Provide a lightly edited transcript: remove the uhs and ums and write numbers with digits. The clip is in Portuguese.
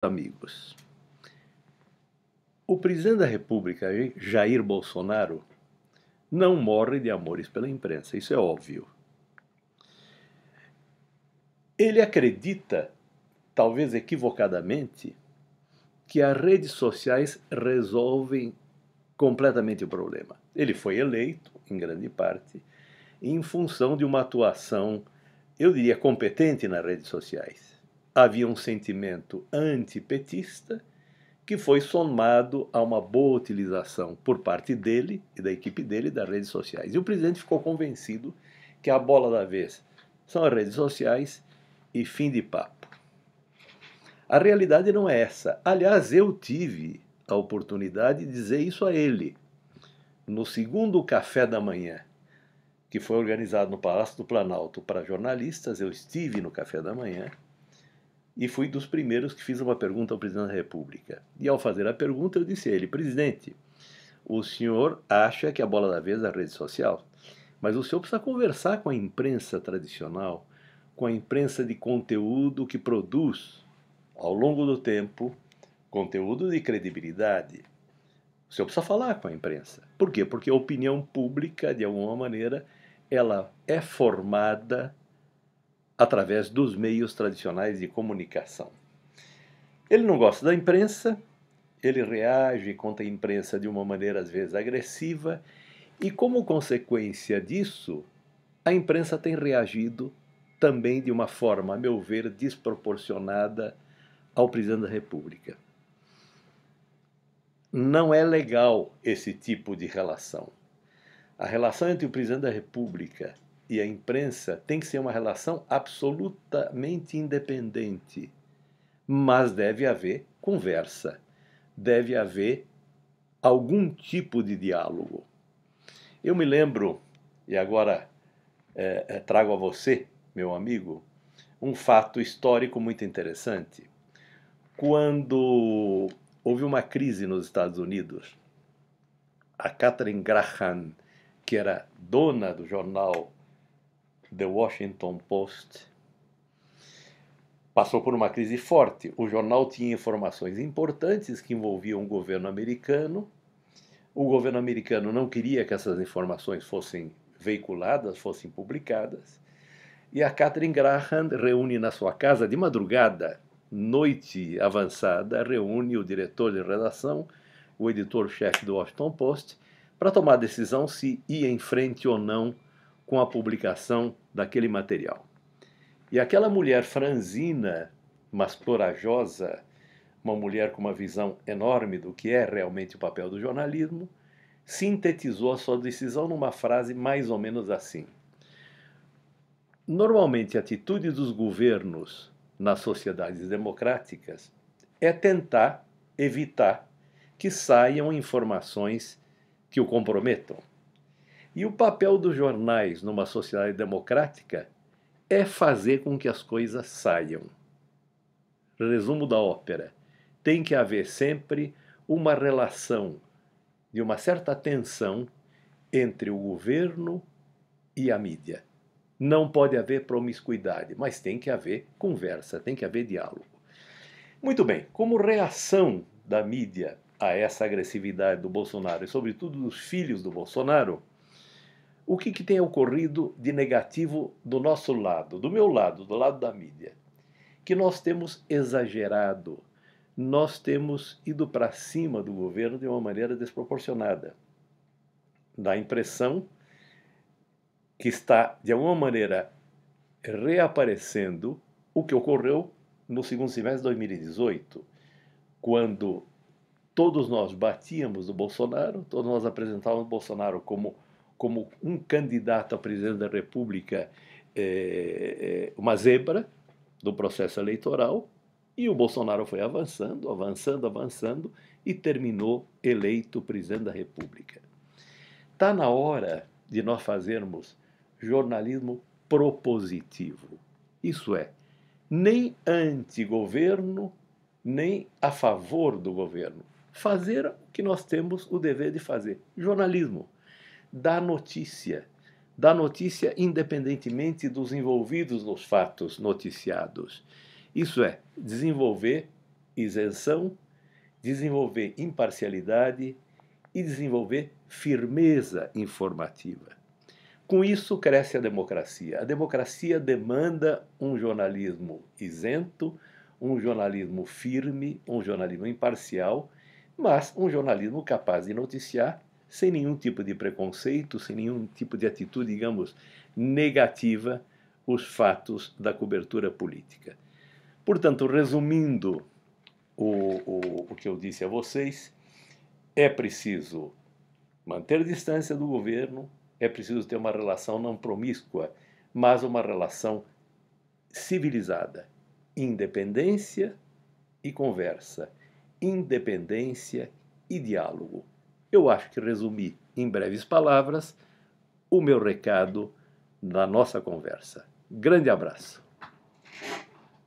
Amigos. O presidente da República, Jair Bolsonaro, não morre de amores pela imprensa, isso é óbvio. Ele acredita, talvez equivocadamente, que as redes sociais resolvem completamente o problema. Ele foi eleito, em grande parte, em função de uma atuação, eu diria, competente nas redes sociais. Havia um sentimento antipetista que foi somado a uma boa utilização por parte dele e da equipe dele das redes sociais. E o presidente ficou convencido que a bola da vez são as redes sociais e fim de papo. A realidade não é essa. Aliás, eu tive a oportunidade de dizer isso a ele no segundo café da manhã, que foi organizado no Palácio do Planalto para jornalistas. Eu estive no café da manhã e fui dos primeiros que fiz uma pergunta ao presidente da República. E ao fazer a pergunta, eu disse a ele: presidente, o senhor acha que a bola da vez é a rede social, mas o senhor precisa conversar com a imprensa tradicional, com a imprensa de conteúdo que produz, ao longo do tempo, conteúdo de credibilidade. O senhor precisa falar com a imprensa. Por quê? Porque a opinião pública, de alguma maneira, ela é formada através dos meios tradicionais de comunicação. Ele não gosta da imprensa, ele reage contra a imprensa de uma maneira às vezes agressiva, e como consequência disso, a imprensa tem reagido também de uma forma, a meu ver, desproporcionada ao presidente da República. Não é legal esse tipo de relação. A relação entre o presidente da República e a imprensa tem que ser uma relação absolutamente independente. Mas deve haver conversa, deve haver algum tipo de diálogo. Eu me lembro, e agora trago a você, meu amigo, um fato histórico muito interessante. Quando houve uma crise nos Estados Unidos, a Katharine Graham, que era dona do jornal The Washington Post, passou por uma crise forte. O jornal tinha informações importantes que envolviam o governo americano. O governo americano não queria que essas informações fossem veiculadas, fossem publicadas. E a Katharine Graham reúne na sua casa de madrugada, noite avançada, reúne o diretor de redação, o editor-chefe do Washington Post, para tomar a decisão se ia em frente ou não com a publicação daquele material. E aquela mulher franzina, mas corajosa, uma mulher com uma visão enorme do que é realmente o papel do jornalismo, sintetizou a sua decisão numa frase mais ou menos assim: normalmente a atitude dos governos nas sociedades democráticas é tentar evitar que saiam informações que o comprometam. E o papel dos jornais numa sociedade democrática é fazer com que as coisas saiam. Resumo da ópera: tem que haver sempre uma relação de uma certa tensão entre o governo e a mídia. Não pode haver promiscuidade, mas tem que haver conversa, tem que haver diálogo. Muito bem, como reação da mídia a essa agressividade do Bolsonaro e, sobretudo, dos filhos do Bolsonaro, o que tem ocorrido de negativo do nosso lado, do meu lado, do lado da mídia? Que nós temos exagerado, nós temos ido para cima do governo de uma maneira desproporcionada. Dá a impressão que está, de alguma maneira, reaparecendo o que ocorreu no segundo semestre de 2018, quando todos nós batíamos o Bolsonaro, todos nós apresentávamos o Bolsonaro como um candidato a presidente da República, uma zebra do processo eleitoral, e o Bolsonaro foi avançando, avançando, avançando, e terminou eleito presidente da República. Está na hora de nós fazermos jornalismo propositivo. Isso é, nem anti-governo, nem a favor do governo. Fazer o que nós temos o dever de fazer. Jornalismo. Dar notícia. Dar notícia independentemente dos envolvidos nos fatos noticiados. Isso é, desenvolver isenção, desenvolver imparcialidade e desenvolver firmeza informativa. Com isso cresce a democracia. A democracia demanda um jornalismo isento, um jornalismo firme, um jornalismo imparcial, mas um jornalismo capaz de noticiar sem nenhum tipo de preconceito, sem nenhum tipo de atitude, digamos, negativa, os fatos da cobertura política. Portanto, resumindo o que eu disse a vocês, é preciso manter distância do governo, é preciso ter uma relação não promíscua, mas uma relação civilizada. Independência e conversa. Independência e diálogo. Eu acho que resumi em breves palavras o meu recado na nossa conversa. Grande abraço.